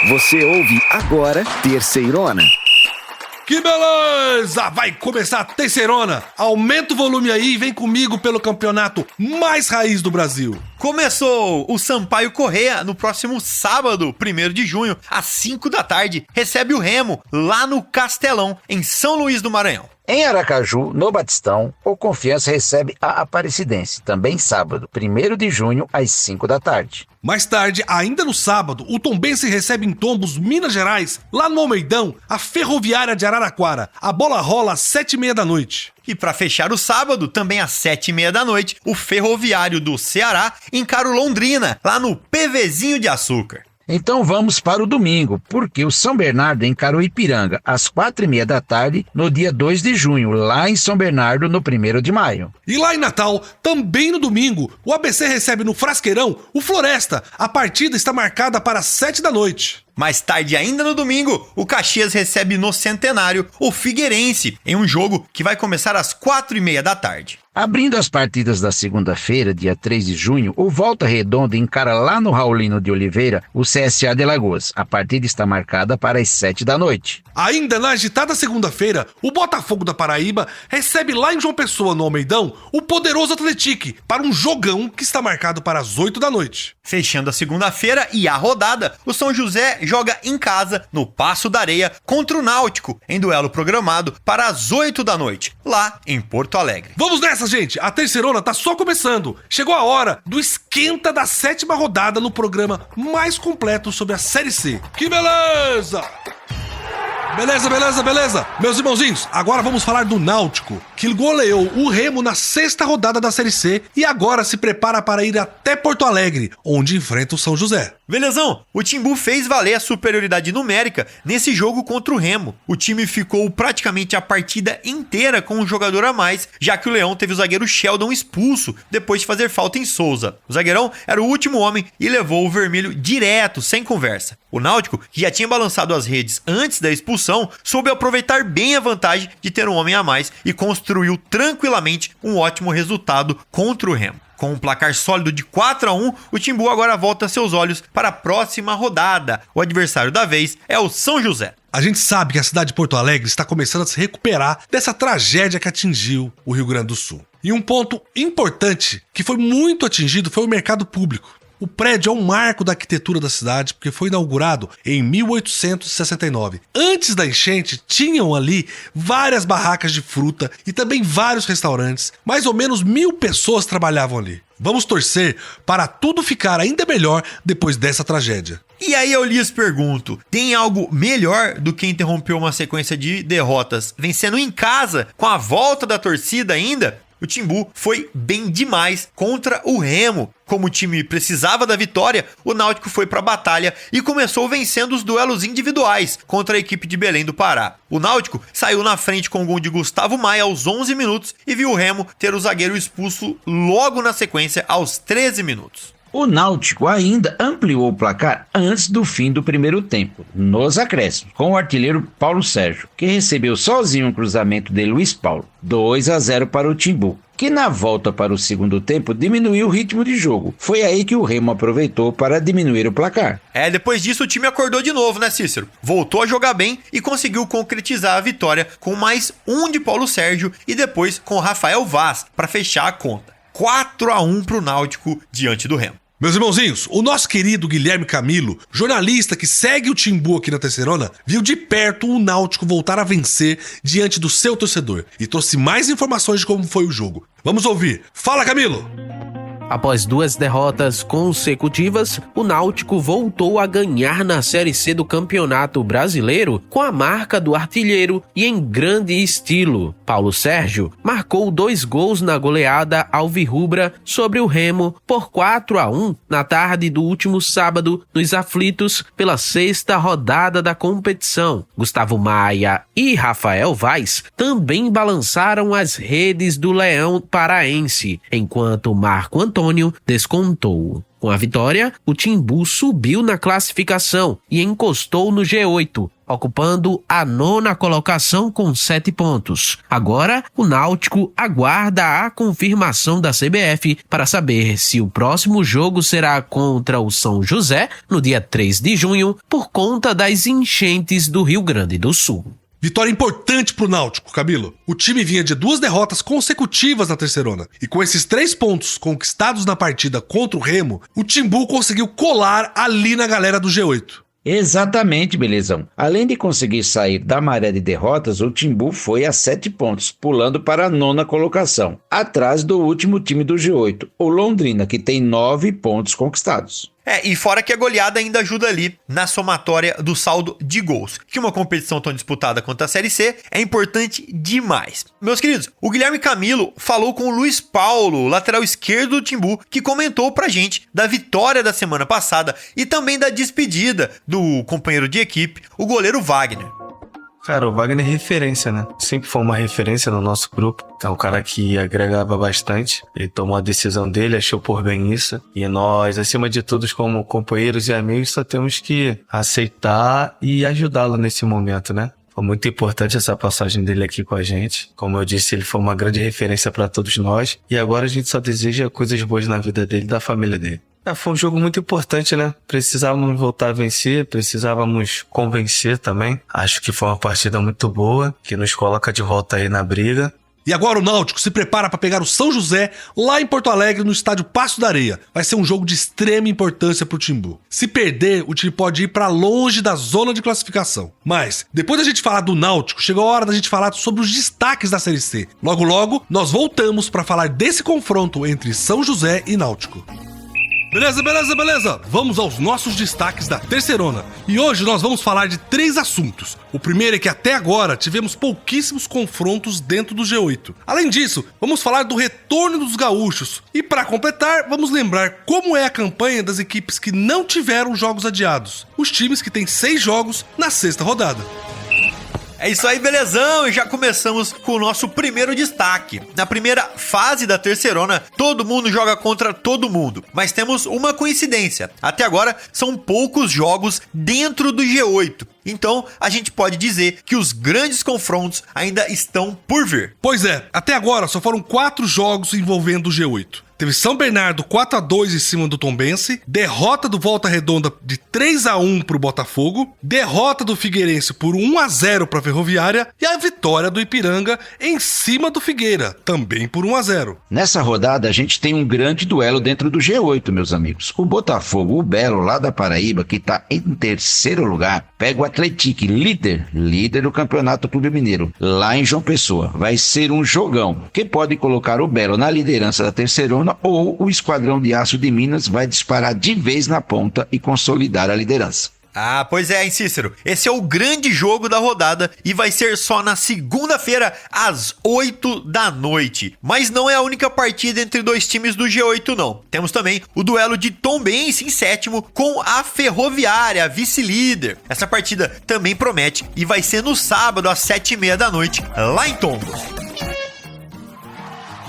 Você ouve agora Terceirona. Que beleza! Vai começar a Terceirona. Aumenta o volume aí e vem comigo pelo campeonato mais raiz do Brasil. Começou! O Sampaio Corrêa, no próximo sábado, 1º de junho, às 5 da tarde, recebe o Remo, lá no Castelão, em São Luís do Maranhão. Em Aracaju, no Batistão, o Confiança recebe a Aparecidense, também sábado, 1º de junho, às 5 da tarde. Mais tarde, ainda no sábado, o Tombense recebe em Tombos, Minas Gerais, lá no Almeidão, a Ferroviária de Araraquara. A bola rola às 7h30 da noite. E para fechar o sábado, também às 7h30 da noite, o Ferroviário do Ceará encara o Londrina, lá no PVzinho de Açúcar. Então vamos para o domingo, porque o São Bernardo encara o Ipiranga, às 4h30 da tarde, no dia 2 de junho, lá em São Bernardo, no 1º de maio. E lá em Natal, também no domingo, o ABC recebe no Frasqueirão o Floresta. A partida está marcada para as 7 da noite. Mais tarde ainda no domingo, o Caxias recebe no Centenário o Figueirense, em um jogo que vai começar às 4h30 da tarde. Abrindo as partidas da segunda-feira, dia 3 de junho, o Volta Redonda encara lá no Raulino de Oliveira o CSA de Alagoas. A partida está marcada para as 7 da noite. Ainda na agitada segunda-feira, o Botafogo da Paraíba recebe lá em João Pessoa, no Almeidão, o poderoso Atlético para um jogão que está marcado para as 8 da noite. Fechando a segunda-feira e a rodada, o São José joga em casa, no Paço da Areia, contra o Náutico, em duelo programado para as 8 da noite, lá em Porto Alegre. Vamos nessa, gente! A Terceirona tá só começando. Chegou a hora do esquenta da 7ª rodada no programa mais completo sobre a Série C. Que beleza! Beleza. Meus irmãozinhos, agora vamos falar do Náutico, que goleou o Remo na 6ª rodada da Série C e agora se prepara para ir até Porto Alegre, onde enfrenta o São José. Belezão, o Timbu fez valer a superioridade numérica nesse jogo contra o Remo. O time ficou praticamente a partida inteira com um jogador a mais, já que o Leão teve o zagueiro Sheldon expulso depois de fazer falta em Souza. O zagueirão era o último homem e levou o vermelho direto, sem conversa. O Náutico, que já tinha balançado as redes antes da expulsão, soube aproveitar bem a vantagem de ter um homem a mais e construiu tranquilamente um ótimo resultado contra o Remo. Com um placar sólido de 4-1, o Timbu agora volta seus olhos para a próxima rodada. O adversário da vez é o São José. A gente sabe que a cidade de Porto Alegre está começando a se recuperar dessa tragédia que atingiu o Rio Grande do Sul. E um ponto importante que foi muito atingido foi o mercado público. O prédio é um marco da arquitetura da cidade porque foi inaugurado em 1869. Antes da enchente, tinham ali várias barracas de fruta e também vários restaurantes. Mais ou menos 1.000 pessoas trabalhavam ali. Vamos torcer para tudo ficar ainda melhor depois dessa tragédia. E aí eu lhes pergunto, tem algo melhor do que interromper uma sequência de derrotas vencendo em casa com a volta da torcida ainda? O Timbu foi bem demais contra o Remo. Como o time precisava da vitória, o Náutico foi para a batalha e começou vencendo os duelos individuais contra a equipe de Belém do Pará. O Náutico saiu na frente com o gol de Gustavo Maia aos 11 minutos e viu o Remo ter o zagueiro expulso logo na sequência aos 13 minutos. O Náutico ainda ampliou o placar antes do fim do primeiro tempo, nos acréscimos, com o artilheiro Paulo Sérgio, que recebeu sozinho um cruzamento de Luiz Paulo, 2-0 para o Timbu, que na volta para o segundo tempo diminuiu o ritmo de jogo. Foi aí que o Remo aproveitou para diminuir o placar. Depois disso o time acordou de novo, né, Cícero? Voltou a jogar bem e conseguiu concretizar a vitória com mais um de Paulo Sérgio e depois com Rafael Vaz para fechar a conta. 4-1 pro Náutico diante do Remo. Meus irmãozinhos, o nosso querido Guilherme Camilo, jornalista que segue o Timbu aqui na Terceirona, viu de perto o Náutico voltar a vencer diante do seu torcedor e trouxe mais informações de como foi o jogo. Vamos ouvir. Fala, Camilo! Após 2 derrotas consecutivas, o Náutico voltou a ganhar na Série C do Campeonato Brasileiro com a marca do artilheiro e em grande estilo. Paulo Sérgio marcou 2 gols na goleada alvirrubra sobre o Remo por 4-1 na tarde do último sábado nos aflitos pela 6ª rodada da competição. Gustavo Maia e Rafael Vaz também balançaram as redes do Leão paraense, enquanto Marco Antônio descontou. Com a vitória, o Timbu subiu na classificação e encostou no G8, ocupando a 9ª colocação com 7 pontos. Agora, o Náutico aguarda a confirmação da CBF para saber se o próximo jogo será contra o São José, no dia 3 de junho, por conta das enchentes do Rio Grande do Sul. Vitória importante pro Náutico, Camilo. O time vinha de 2 derrotas consecutivas na terceirona. E com esses 3 pontos conquistados na partida contra o Remo, o Timbu conseguiu colar ali na galera do G8. Exatamente, Belezão. Além de conseguir sair da maré de derrotas, o Timbu foi a 7 pontos, pulando para a 9ª colocação, atrás do último time do G8, o Londrina, que tem 9 pontos conquistados. E fora que a goleada ainda ajuda ali na somatória do saldo de gols, que uma competição tão disputada quanto a Série C é importante demais. Meus queridos, o Guilherme Camilo falou com o Luiz Paulo, lateral esquerdo do Timbu, que comentou pra gente da vitória da semana passada e também da despedida do companheiro de equipe, o goleiro Wagner. Cara, o Wagner é referência, né? Sempre foi uma referência no nosso grupo. É um cara que agregava bastante. Ele tomou a decisão dele, achou por bem isso. E nós, acima de tudo, como companheiros e amigos, só temos que aceitar e ajudá-lo nesse momento, né? Foi muito importante essa passagem dele aqui com a gente. Como eu disse, ele foi uma grande referência para todos nós. E agora a gente só deseja coisas boas na vida dele e da família dele. Foi um jogo muito importante, né? Precisávamos voltar a vencer, precisávamos convencer também. Acho que foi uma partida muito boa, que nos coloca de volta aí na briga. E agora o Náutico se prepara para pegar o São José lá em Porto Alegre, no estádio Paço da Areia. Vai ser um jogo de extrema importância pro Timbu. Se perder, o time pode ir para longe da zona de classificação. Mas, depois da gente falar do Náutico, chegou a hora da gente falar sobre os destaques da Série C. Logo logo, nós voltamos para falar desse confronto entre São José e Náutico. Beleza. Vamos aos nossos destaques da terceirona. E hoje nós vamos falar de 3 assuntos. O primeiro é que até agora tivemos pouquíssimos confrontos dentro do G8. Além disso, vamos falar do retorno dos gaúchos. E para completar, vamos lembrar como é a campanha das equipes que não tiveram jogos adiados. Os times que têm 6 jogos na 6ª rodada. É isso aí, belezão, e já começamos com o nosso primeiro destaque. Na primeira fase da terceirona, todo mundo joga contra todo mundo, mas temos uma coincidência. Até agora, são poucos jogos dentro do G8. Então, a gente pode dizer que os grandes confrontos ainda estão por vir. Pois é, até agora só foram 4 jogos envolvendo o G8. Teve São Bernardo 4-2 em cima do Tombense, derrota do Volta Redonda de 3-1 pro Botafogo, derrota do Figueirense por 1-0 pra Ferroviária e a vitória do Ipiranga em cima do Figueira, também por 1-0. Nessa rodada a gente tem um grande duelo dentro do G8, meus amigos. O Botafogo, o Belo lá da Paraíba, que tá em terceiro lugar, pega o Atlético, líder do Campeonato Clube Mineiro, lá em João Pessoa. Vai ser um jogão, que pode colocar o Belo na liderança da terceirona ou o Esquadrão de Aço de Minas vai disparar de vez na ponta e consolidar a liderança. Pois é, hein, Cícero? Esse é o grande jogo da rodada e vai ser só na segunda-feira, às 8 da noite. Mas não é a única partida entre 2 times do G8, não. Temos também o duelo de Tombense em 7º com a Ferroviária, a vice-líder. Essa partida também promete e vai ser no sábado, às 7h30 da noite, lá em Tombos.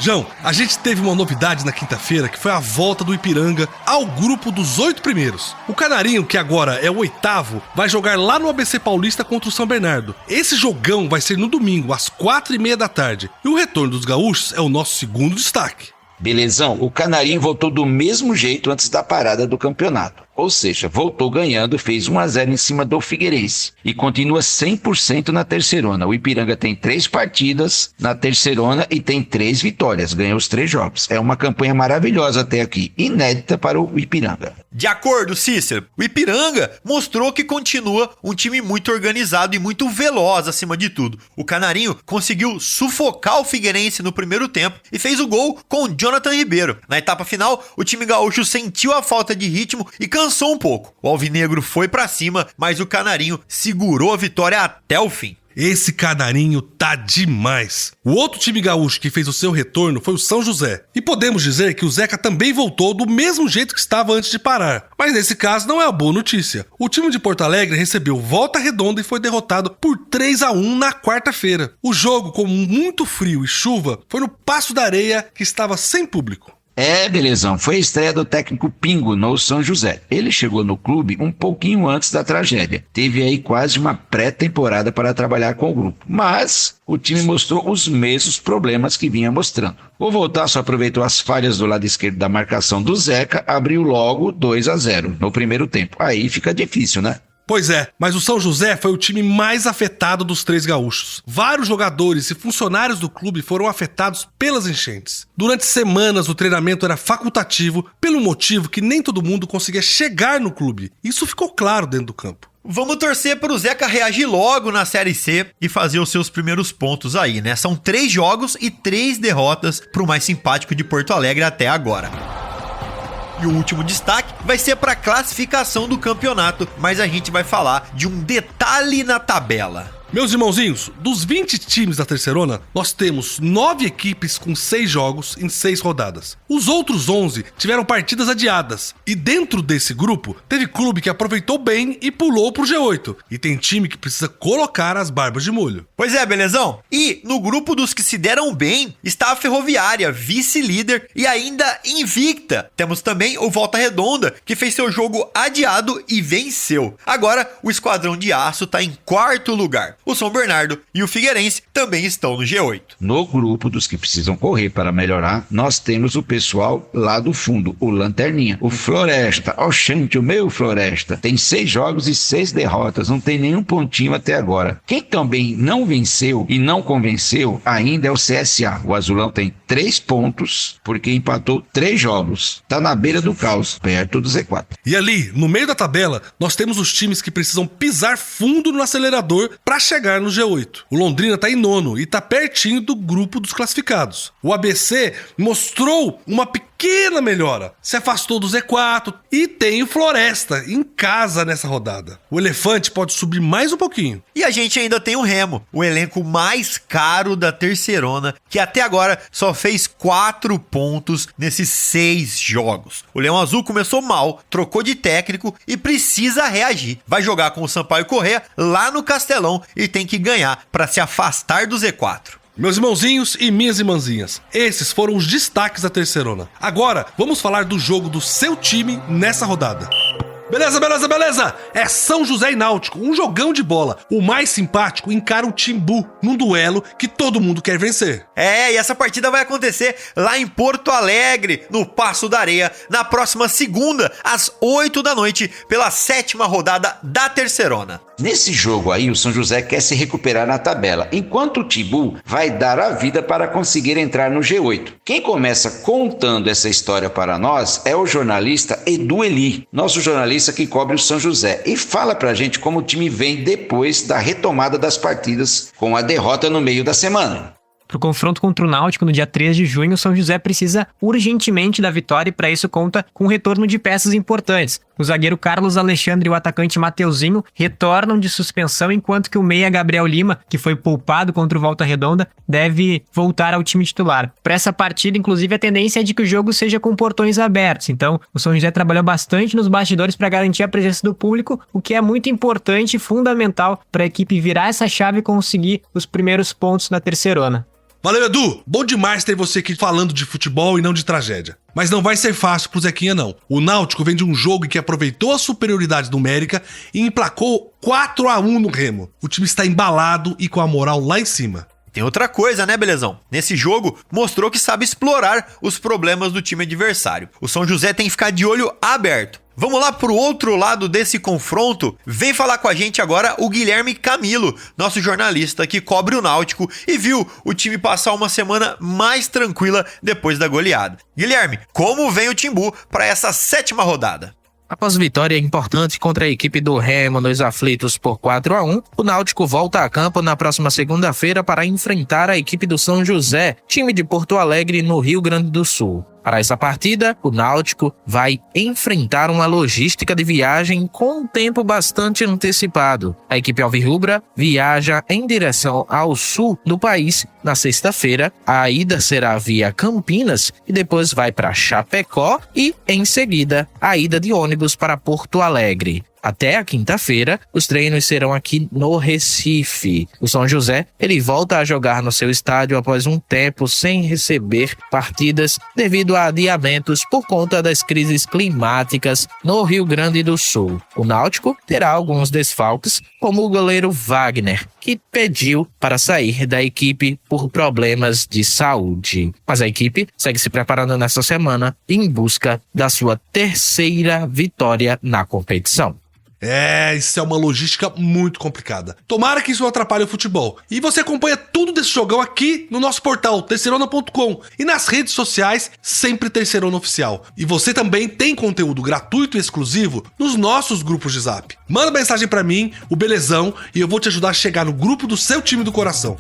João, a gente teve uma novidade na quinta-feira, que foi a volta do Ipiranga ao grupo dos 8 primeiros. O Canarinho, que agora é o 8º, vai jogar lá no ABC Paulista contra o São Bernardo. Esse jogão vai ser no domingo, às 4h30 da tarde. E o retorno dos gaúchos é o nosso segundo destaque. Belezão, o Canarinho voltou do mesmo jeito antes da parada do campeonato. Ou seja, voltou ganhando, fez 1-0 em cima do Figueirense e continua 100% na terceirona. O Ipiranga tem 3 partidas na terceirona e tem 3 vitórias, ganhou os 3 jogos. É uma campanha maravilhosa até aqui, inédita para o Ipiranga. De acordo, Cícero, o Ipiranga mostrou que continua um time muito organizado e muito veloz acima de tudo. O Canarinho conseguiu sufocar o Figueirense no primeiro tempo e fez o gol com Jonathan Ribeiro. Na etapa final, o time gaúcho sentiu a falta de ritmo e cansou um pouco. O alvinegro foi pra cima, mas o Canarinho segurou a vitória até o fim. Esse Canarinho tá demais. O outro time gaúcho que fez o seu retorno foi o São José. E podemos dizer que o Zeca também voltou do mesmo jeito que estava antes de parar. Mas nesse caso não é a boa notícia. O time de Porto Alegre recebeu Volta Redonda e foi derrotado por 3-1 na quarta-feira. O jogo, com muito frio e chuva, foi no Paço da Areia, que estava sem público. Belezão, foi a estreia do técnico Pingo no São José. Ele chegou no clube um pouquinho antes da tragédia. Teve aí quase uma pré-temporada para trabalhar com o grupo. Mas o time mostrou os mesmos problemas que vinha mostrando. O Voltaço aproveitou as falhas do lado esquerdo da marcação do Zeca, abriu logo 2-0 no primeiro tempo. Aí fica difícil, né? Pois é, mas o São José foi o time mais afetado dos 3 gaúchos. Vários jogadores e funcionários do clube foram afetados pelas enchentes. Durante semanas o treinamento era facultativo, pelo motivo que nem todo mundo conseguia chegar no clube. Isso ficou claro dentro do campo. Vamos torcer para o Zeca reagir logo na Série C e fazer os seus primeiros pontos aí, né? São 3 jogos e 3 derrotas para o mais simpático de Porto Alegre até agora. E o último destaque vai ser para a classificação do campeonato, mas a gente vai falar de um detalhe na tabela. Meus irmãozinhos, dos 20 times da Terceirona, nós temos 9 equipes com 6 jogos em 6 rodadas. Os outros 11 tiveram partidas adiadas. E dentro desse grupo, teve clube que aproveitou bem e pulou pro G8. E tem time que precisa colocar as barbas de molho. Pois é, belezão? E no grupo dos que se deram bem, está a Ferroviária, vice-líder e ainda invicta. Temos também o Volta Redonda, que fez seu jogo adiado e venceu. Agora, o Esquadrão de Aço está em 4º lugar. O São Bernardo e o Figueirense também estão no G8. No grupo dos que precisam correr para melhorar, nós temos o pessoal lá do fundo, o Lanterninha, o Floresta. Oxente, o meu Floresta. Tem 6 jogos e 6 derrotas, não tem nenhum pontinho até agora. Quem também não venceu e não convenceu ainda é o CSA. O Azulão tem 3 pontos, porque empatou 3 jogos. Tá na beira do caos, perto do Z4. E ali, no meio da tabela, nós temos os times que precisam pisar fundo no acelerador para chegar no G8. O Londrina tá em 9º e tá pertinho do grupo dos classificados. O ABC mostrou uma pequena melhora, se afastou do Z4 e tem o Floresta em casa nessa rodada. O Elefante pode subir mais um pouquinho. E a gente ainda tem o Remo, o elenco mais caro da Terceirona, que até agora só fez 4 pontos nesses 6 jogos. O Leão Azul começou mal, trocou de técnico e precisa reagir. Vai jogar com o Sampaio Corrêa lá no Castelão e tem que ganhar para se afastar do Z4. Meus irmãozinhos e minhas irmãzinhas, esses foram os destaques da Terceirona. Agora, vamos falar do jogo do seu time nessa rodada. Beleza! É São José e Náutico, um jogão de bola. O mais simpático encara o Timbu num duelo que todo mundo quer vencer. E essa partida vai acontecer lá em Porto Alegre, no Paço da Areia, na próxima segunda, às 8 da noite, pela 7ª rodada da Terceirona. Nesse jogo aí, o São José quer se recuperar na tabela, enquanto o Timbu vai dar a vida para conseguir entrar no G8. Quem começa contando essa história para nós é o jornalista Edu Eli, nosso jornalista que cobre o São José, e fala pra gente como o time vem depois da retomada das partidas com a derrota no meio da semana. Para o confronto contra o Náutico no dia 3 de junho, o São José precisa urgentemente da vitória e para isso conta com o retorno de peças importantes. O zagueiro Carlos Alexandre e o atacante Mateuzinho retornam de suspensão, enquanto que o meia Gabriel Lima, que foi poupado contra o Volta Redonda, deve voltar ao time titular. Para essa partida, inclusive, a tendência é de que o jogo seja com portões abertos. Então, o São José trabalhou bastante nos bastidores para garantir a presença do público, o que é muito importante e fundamental para a equipe virar essa chave e conseguir os primeiros pontos na Terceirona. Valeu, Edu! Bom demais ter você aqui falando de futebol e não de tragédia. Mas não vai ser fácil pro Zequinha, não. O Náutico vem de um jogo em que aproveitou a superioridade numérica e emplacou 4-1 no Remo. O time está embalado e com a moral lá em cima. Tem outra coisa, né, belezão? Nesse jogo, mostrou que sabe explorar os problemas do time adversário. O São José tem que ficar de olho aberto. Vamos lá pro outro lado desse confronto? Vem falar com a gente agora o Guilherme Camilo, nosso jornalista que cobre o Náutico e viu o time passar uma semana mais tranquila depois da goleada. Guilherme, como vem o Timbu para essa 7ª rodada? Após vitória importante contra a equipe do Remo nos aflitos por 4-1, o Náutico volta a campo na próxima segunda-feira para enfrentar a equipe do São José, time de Porto Alegre, no Rio Grande do Sul. Para essa partida, o Náutico vai enfrentar uma logística de viagem com um tempo bastante antecipado. A equipe alvirrubra viaja em direção ao sul do país na sexta-feira. A ida será via Campinas e depois vai para Chapecó e, em seguida, a ida de ônibus para Porto Alegre. Até a quinta-feira, os treinos serão aqui no Recife. O São José, ele volta a jogar no seu estádio após um tempo sem receber partidas devido a adiamentos por conta das crises climáticas no Rio Grande do Sul. O Náutico terá alguns desfalques, como o goleiro Wagner, que pediu para sair da equipe por problemas de saúde. Mas a equipe segue se preparando nesta semana em busca da sua terceira vitória na competição. Isso é uma logística muito complicada. Tomara que isso não atrapalhe o futebol. E você acompanha tudo desse jogão aqui no nosso portal, terceirona.com. E nas redes sociais, sempre Terceirona Oficial. E você também tem conteúdo gratuito e exclusivo nos nossos grupos de Zap. Manda mensagem pra mim, o Belezão, e eu vou te ajudar a chegar no grupo do seu time do coração.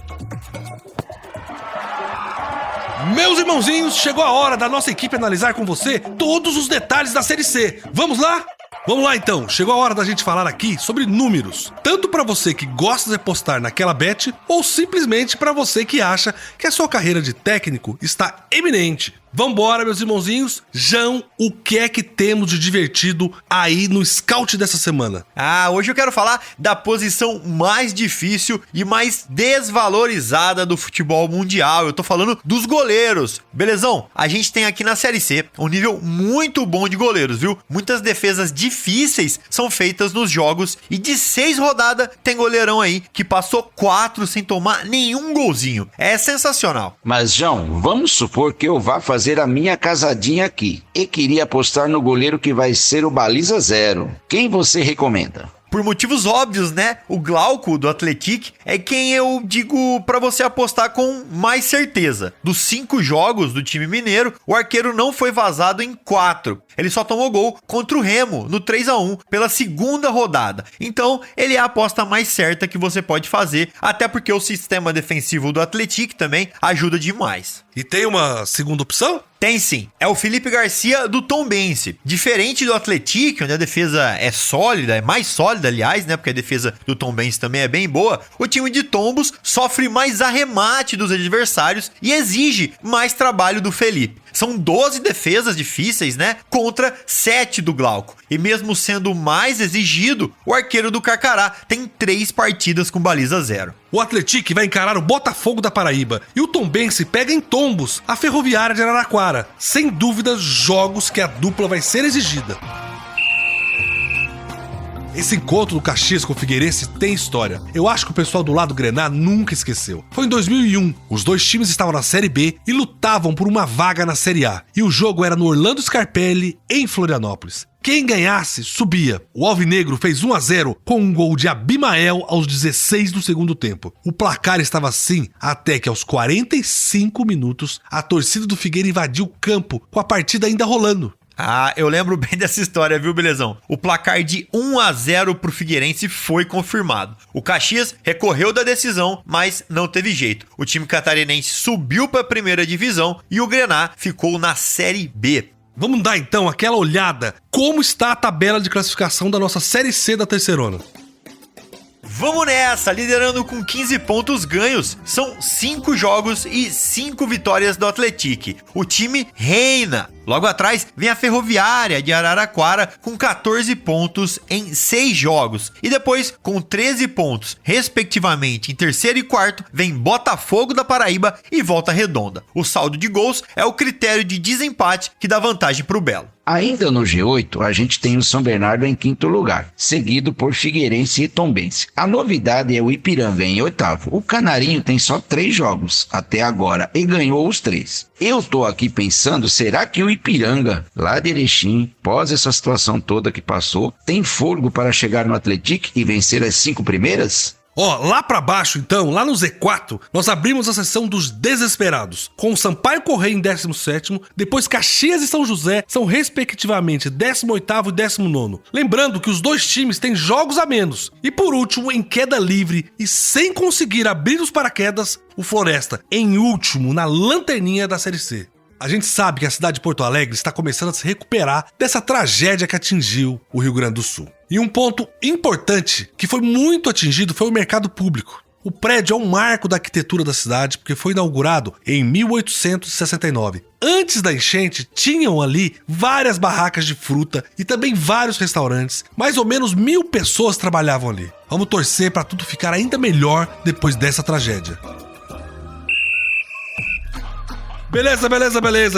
Meus irmãozinhos, chegou a hora da nossa equipe analisar com você todos os detalhes da Série C. Vamos lá? Vamos lá então, chegou a hora da gente falar aqui sobre números, tanto para você que gosta de apostar naquela bet ou simplesmente para você que acha que a sua carreira de técnico está eminente. Vambora, meus irmãozinhos. João, o que é que temos de divertido aí no scout dessa semana? Hoje eu quero falar da posição mais difícil e mais desvalorizada do futebol mundial. Eu tô falando dos goleiros. Belezão? A gente tem aqui na Série C um nível muito bom de goleiros, viu? Muitas defesas difíceis são feitas nos jogos e de 6 rodadas tem goleirão aí que passou 4 sem tomar nenhum golzinho. É sensacional. Mas, João, vamos supor que eu vá fazer a minha casadinha aqui e queria apostar no goleiro que vai ser o baliza 0. Quem você recomenda? Por motivos óbvios, né? O Glauco do Atlético é quem eu digo pra você apostar com mais certeza. Dos 5 jogos do time mineiro, o arqueiro não foi vazado em 4. Ele só tomou gol contra o Remo no 3-1 pela segunda rodada. Então, ele é a aposta mais certa que você pode fazer, até porque o sistema defensivo do Atlético também ajuda demais. E tem uma segunda opção? Tem sim, é o Felipe Garcia do Tombense. Diferente do Atlético, onde a defesa é sólida, é mais sólida aliás, né, porque a defesa do Tombense também é bem boa, o time de Tombos sofre mais arremate dos adversários e exige mais trabalho do Felipe. São 12 defesas difíceis, né, contra 7 do Glauco. E mesmo sendo mais exigido, o arqueiro do Carcará tem 3 partidas com baliza 0. O Atlético vai encarar o Botafogo da Paraíba e o Tombense pega em Tombos a Ferroviária de Araraquara. Sem dúvida, jogos que a dupla vai ser exigida. Esse encontro do Caxias com o Figueirense tem história. Eu acho que o pessoal do lado Grená nunca esqueceu. Foi em 2001. Os dois times estavam na Série B e lutavam por uma vaga na Série A. E o jogo era no Orlando Scarpelli, em Florianópolis. Quem ganhasse, subia. O Alvinegro fez 1-0 com um gol de Abimael aos 16 do segundo tempo. O placar estava assim até que aos 45 minutos a torcida do Figueira invadiu o campo com a partida ainda rolando. Eu lembro bem dessa história, viu, Belezão? O placar de 1-0 pro Figueirense foi confirmado. O Caxias recorreu da decisão, mas não teve jeito. O time catarinense subiu para a primeira divisão e o Grená ficou na Série B. Vamos dar então aquela olhada como está a tabela de classificação da nossa Série C da Terceirona. Vamos nessa, liderando com 15 pontos ganhos. São 5 jogos e 5 vitórias do Atlético. O time reina. Logo atrás vem a Ferroviária de Araraquara com 14 pontos em 6 jogos. E depois, com 13 pontos, respectivamente, em terceiro e quarto, vem Botafogo da Paraíba e Volta Redonda. O saldo de gols é o critério de desempate que dá vantagem para o Belo. Ainda no G8, a gente tem o São Bernardo em quinto lugar, seguido por Figueirense e Tombense. A novidade é o Ipiranga em oitavo. O Canarinho tem só 3 jogos até agora e ganhou os 3. Eu tô aqui pensando, será que o Ipiranga, lá de Erechim, pós essa situação toda que passou, tem fôlego para chegar no Atlético e vencer as 5 primeiras? Lá pra baixo então, lá no Z4, nós abrimos a seção dos desesperados, com o Sampaio Correia em 17º, depois Caxias e São José são respectivamente 18º e 19º. Lembrando que os dois times têm jogos a menos. E por último, em queda livre e sem conseguir abrir os paraquedas, o Floresta, em último na lanterninha da Série C. A gente sabe que a cidade de Porto Alegre está começando a se recuperar dessa tragédia que atingiu o Rio Grande do Sul. E um ponto importante que foi muito atingido foi o mercado público. O prédio é um marco da arquitetura da cidade porque foi inaugurado em 1869. Antes da enchente, tinham ali várias barracas de fruta e também vários restaurantes. Mais ou menos 1000 pessoas trabalhavam ali. Vamos torcer para tudo ficar ainda melhor depois dessa tragédia. Beleza,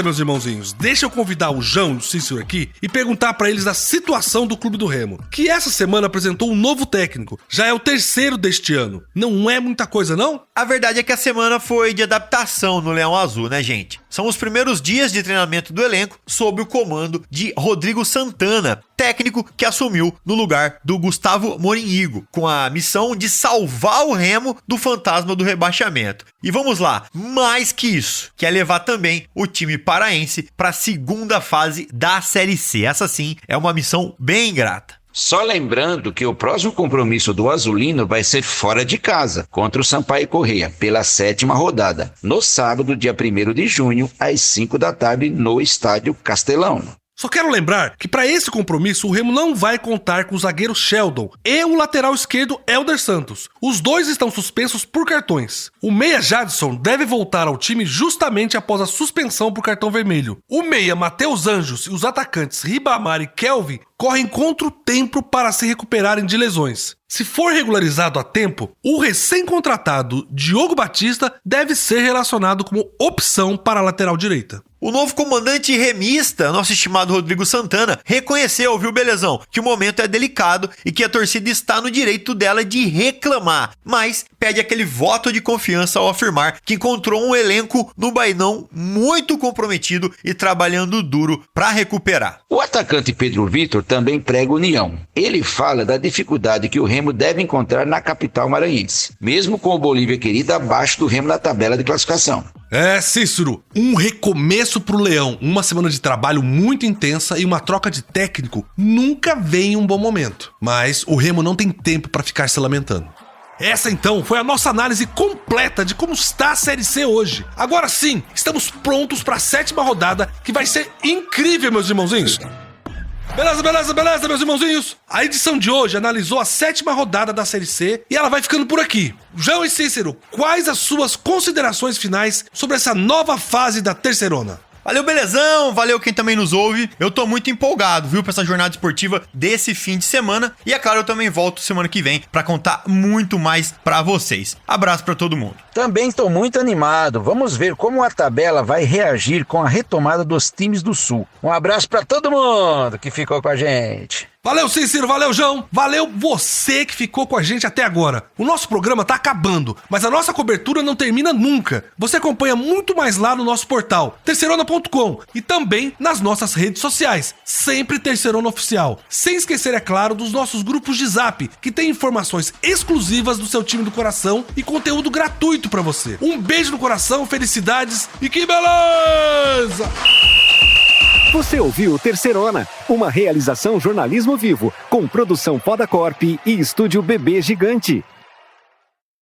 meus irmãozinhos. Deixa eu convidar o João e o Cícero aqui e perguntar pra eles da situação do Clube do Remo, que essa semana apresentou um novo técnico. Já é o 3º deste ano. Não é muita coisa, não? A verdade é que a semana foi de adaptação no Leão Azul, né, gente? São os primeiros dias de treinamento do elenco sob o comando de Rodrigo Santana, técnico que assumiu no lugar do Gustavo Morínigo, com a missão de salvar o Remo do fantasma do rebaixamento. E vamos lá, mais que isso, que é levar também o time paraense para a segunda fase da Série C. Essa sim é uma missão bem ingrata. Só lembrando que o próximo compromisso do Azulino vai ser fora de casa, contra o Sampaio Corrêa, pela 7ª rodada, no sábado, dia 1º de junho, às 5 da tarde, no Estádio Castelão. Só quero lembrar que para esse compromisso o Remo não vai contar com o zagueiro Sheldon e o lateral esquerdo Elder Santos. Os dois estão suspensos por cartões. O meia Jadson deve voltar ao time justamente após a suspensão por cartão vermelho. O meia Matheus Anjos e os atacantes Ribamar e Kelvin correm contra o tempo para se recuperarem de lesões. Se for regularizado a tempo, o recém-contratado Diogo Batista deve ser relacionado como opção para a lateral direita. O novo comandante remista, nosso estimado Rodrigo Santana, reconheceu, viu, belezão, que o momento é delicado e que a torcida está no direito dela de reclamar, mas pede aquele voto de confiança ao afirmar que encontrou um elenco no Bainão muito comprometido e trabalhando duro para recuperar. O atacante Pedro Vitor também prega união. Ele fala da dificuldade que o Remo deve encontrar na capital maranhense, mesmo com o Bolívia querida abaixo do Remo na tabela de classificação. Cícero, um recomeço pro Leão, uma semana de trabalho muito intensa e uma troca de técnico nunca vem em um bom momento. Mas o Remo não tem tempo para ficar se lamentando. Essa então foi a nossa análise completa de como está a Série C hoje. Agora sim, estamos prontos para a 7ª rodada, que vai ser incrível, meus irmãozinhos. Beleza, meus irmãozinhos. A edição de hoje analisou a 7ª rodada da Série C e ela vai ficando por aqui. João e Cícero, quais as suas considerações finais sobre essa nova fase da Terceirona? Valeu, belezão, valeu quem também nos ouve. Eu tô muito empolgado, viu, pra essa jornada esportiva desse fim de semana. E é claro, eu também volto semana que vem pra contar muito mais pra vocês. Abraço pra todo mundo. Também estou muito animado. Vamos ver como a tabela vai reagir com a retomada dos times do Sul. Um abraço pra todo mundo que ficou com a gente. Valeu, Cícero, valeu, João, valeu você que ficou com a gente até agora. O nosso programa tá acabando, mas a nossa cobertura não termina nunca. Você acompanha muito mais lá no nosso portal, terceirona.com, e também nas nossas redes sociais, sempre Terceirona Oficial. Sem esquecer, é claro, dos nossos grupos de Zap, que tem informações exclusivas do seu time do coração e conteúdo gratuito pra você. Um beijo no coração, felicidades e que beleza! Você ouviu Terceirona, uma realização jornalismo vivo, com produção Podacorp e estúdio Bebê Gigante.